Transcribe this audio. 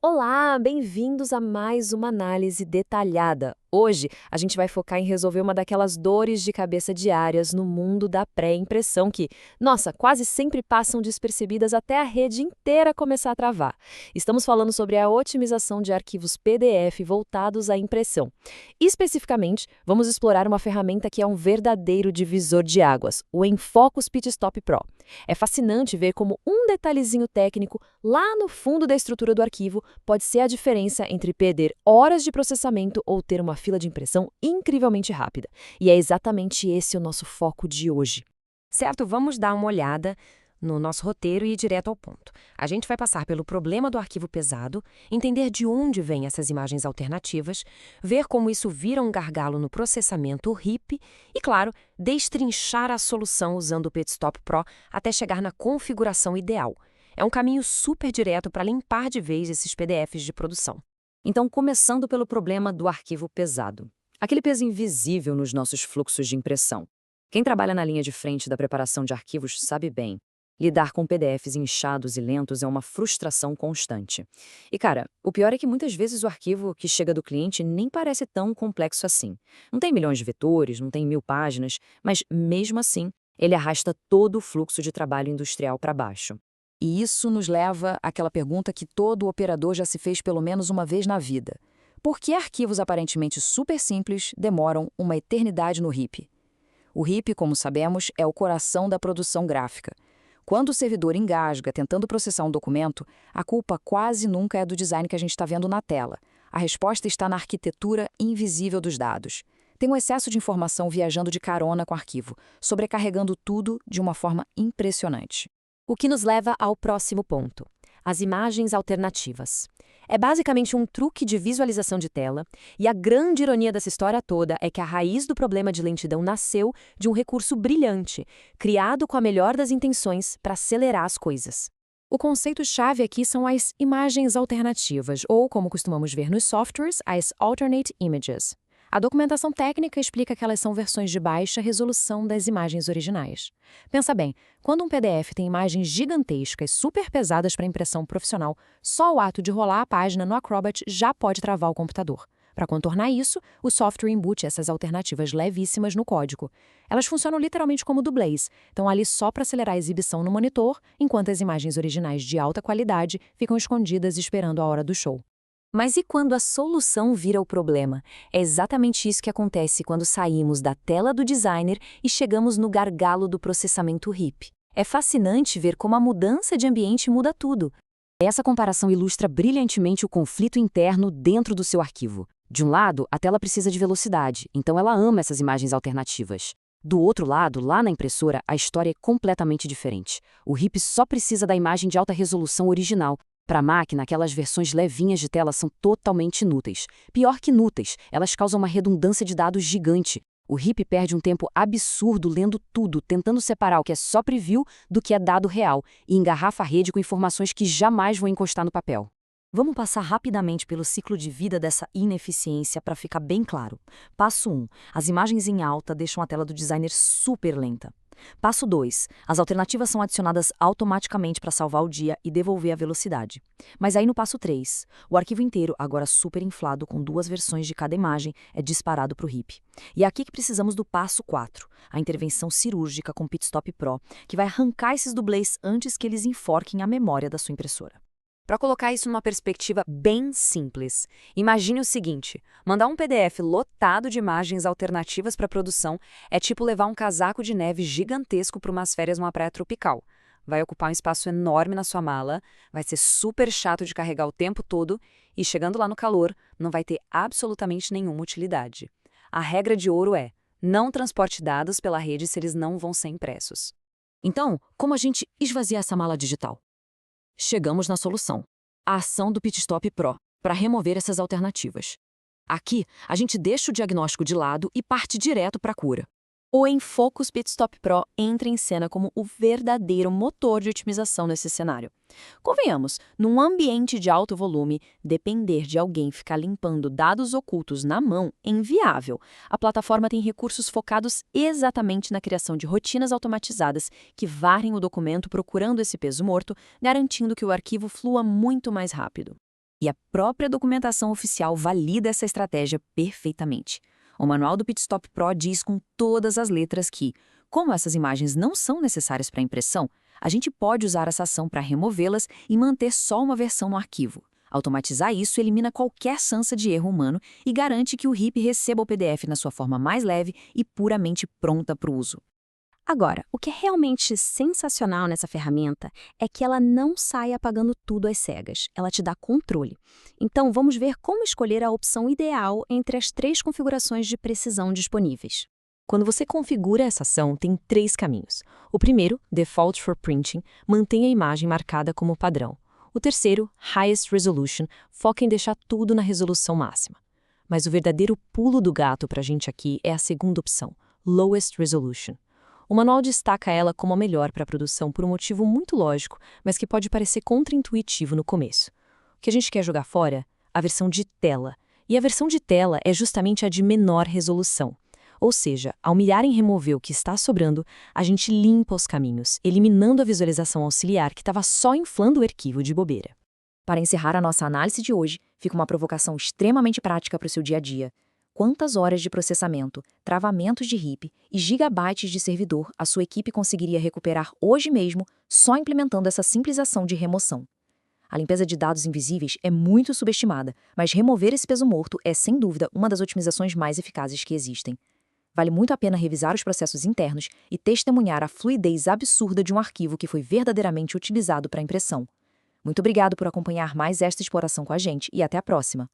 Olá, bem-vindos a mais uma análise detalhada. Hoje, a gente vai focar em resolver uma daquelas dores de cabeça diárias no mundo da pré-impressão que, nossa, quase sempre passam despercebidas até a rede inteira começar a travar. Estamos falando sobre a otimização de arquivos PDF voltados à impressão. Especificamente, vamos explorar uma ferramenta que é um verdadeiro divisor de águas, o Enfocus Pitstop Pro. É fascinante ver como um detalhezinho técnico lá no fundo da estrutura do arquivo pode ser a diferença entre perder horas de processamento ou ter uma fila de impressão incrivelmente rápida. E é exatamente esse o nosso foco de hoje. Certo, vamos dar uma olhada no nosso roteiro e ir direto ao ponto. A gente vai passar pelo problema do arquivo pesado, entender de onde vêm essas imagens alternativas, ver como isso vira um gargalo no processamento RIP e, claro, destrinchar a solução usando o Pitstop Pro até chegar na configuração ideal. É um caminho super direto para limpar de vez esses PDFs de produção. Então, começando pelo problema do arquivo pesado. Aquele peso invisível nos nossos fluxos de impressão. Quem trabalha na linha de frente da preparação de arquivos sabe bem. Lidar com PDFs inchados e lentos é uma frustração constante. E, cara, o pior é que muitas vezes o arquivo que chega do cliente nem parece tão complexo assim. Não tem milhões de vetores, não tem 1000 páginas, mas, mesmo assim, ele arrasta todo o fluxo de trabalho industrial para baixo. E isso nos leva àquela pergunta que todo operador já se fez pelo menos uma vez na vida. Por que arquivos aparentemente super simples demoram uma eternidade no RIP? O RIP, como sabemos, é o coração da produção gráfica. Quando o servidor engasga tentando processar um documento, a culpa quase nunca é do design que a gente está vendo na tela. A resposta está na arquitetura invisível dos dados. Tem um excesso de informação viajando de carona com o arquivo, sobrecarregando tudo de uma forma impressionante. O que nos leva ao próximo ponto: as imagens alternativas. É basicamente um truque de visualização de tela, e a grande ironia dessa história toda é que a raiz do problema de lentidão nasceu de um recurso brilhante, criado com a melhor das intenções para acelerar as coisas. O conceito-chave aqui são as imagens alternativas, ou, como costumamos ver nos softwares, as alternate images. A documentação técnica explica que elas são versões de baixa resolução das imagens originais. Pensa bem, quando um PDF tem imagens gigantescas, super pesadas para impressão profissional, só o ato de rolar a página no Acrobat já pode travar o computador. Para contornar isso, o software embute essas alternativas levíssimas no código. Elas funcionam literalmente como dublês, estão ali só para acelerar a exibição no monitor, enquanto as imagens originais de alta qualidade ficam escondidas esperando a hora do show. Mas e quando a solução vira o problema? É exatamente isso que acontece quando saímos da tela do designer e chegamos no gargalo do processamento RIP. É fascinante ver como a mudança de ambiente muda tudo. Essa comparação ilustra brilhantemente o conflito interno dentro do seu arquivo. De um lado, a tela precisa de velocidade, então ela ama essas imagens alternativas. Do outro lado, lá na impressora, a história é completamente diferente. O RIP só precisa da imagem de alta resolução original. Para a máquina, aquelas versões levinhas de tela são totalmente inúteis. Pior que inúteis, elas causam uma redundância de dados gigante. O RIP perde um tempo absurdo lendo tudo, tentando separar o que é só preview do que é dado real, e engarrafa a rede com informações que jamais vão encostar no papel. Vamos passar rapidamente pelo ciclo de vida dessa ineficiência para ficar bem claro. Passo 1. As imagens em alta deixam a tela do designer super lenta. Passo 2. As alternativas são adicionadas automaticamente para salvar o dia e devolver a velocidade. Mas aí no passo 3, o arquivo inteiro, agora super inflado com 2 versões de cada imagem, é disparado para o RIP. E é aqui que precisamos do passo 4, a intervenção cirúrgica com Pitstop Pro, que vai arrancar esses dublês antes que eles enforquem a memória da sua impressora. Para colocar isso numa perspectiva bem simples, imagine o seguinte: mandar um PDF lotado de imagens alternativas para produção é tipo levar um casaco de neve gigantesco para umas férias numa praia tropical. Vai ocupar um espaço enorme na sua mala, vai ser super chato de carregar o tempo todo e, chegando lá no calor, não vai ter absolutamente nenhuma utilidade. A regra de ouro é: não transporte dados pela rede se eles não vão ser impressos. Então, como a gente esvazia essa mala digital? Chegamos na solução, a ação do Pitstop Pro, para remover essas alternativas. Aqui, a gente deixa o diagnóstico de lado e parte direto para a cura. O Enfocus Pitstop Pro entra em cena como o verdadeiro motor de otimização nesse cenário. Convenhamos, num ambiente de alto volume, depender de alguém ficar limpando dados ocultos na mão é inviável. A plataforma tem recursos focados exatamente na criação de rotinas automatizadas que varrem o documento procurando esse peso morto, garantindo que o arquivo flua muito mais rápido. E a própria documentação oficial valida essa estratégia perfeitamente. O manual do Pitstop Pro diz com todas as letras que, como essas imagens não são necessárias para impressão, a gente pode usar essa ação para removê-las e manter só uma versão no arquivo. Automatizar isso elimina qualquer chance de erro humano e garante que o RIP receba o PDF na sua forma mais leve e puramente pronta para o uso. Agora, o que é realmente sensacional nessa ferramenta é que ela não sai apagando tudo às cegas, ela te dá controle. Então, vamos ver como escolher a opção ideal entre as 3 configurações de precisão disponíveis. Quando você configura essa ação, tem 3 caminhos. O primeiro, Default for Printing, mantém a imagem marcada como padrão. O terceiro, Highest Resolution, foca em deixar tudo na resolução máxima. Mas o verdadeiro pulo do gato para a gente aqui é a segunda opção, Lowest Resolution. O manual destaca ela como a melhor para a produção por um motivo muito lógico, mas que pode parecer contraintuitivo no começo. O que a gente quer jogar fora? A versão de tela. E a versão de tela é justamente a de menor resolução. Ou seja, ao mirar em remover o que está sobrando, a gente limpa os caminhos, eliminando a visualização auxiliar que estava só inflando o arquivo de bobeira. Para encerrar a nossa análise de hoje, fica uma provocação extremamente prática para o seu dia a dia. Quantas horas de processamento, travamentos de RIP e gigabytes de servidor a sua equipe conseguiria recuperar hoje mesmo só implementando essa simples ação de remoção? A limpeza de dados invisíveis é muito subestimada, mas remover esse peso morto é, sem dúvida, uma das otimizações mais eficazes que existem. Vale muito a pena revisar os processos internos e testemunhar a fluidez absurda de um arquivo que foi verdadeiramente utilizado para impressão. Muito obrigado por acompanhar mais esta exploração com a gente e até a próxima!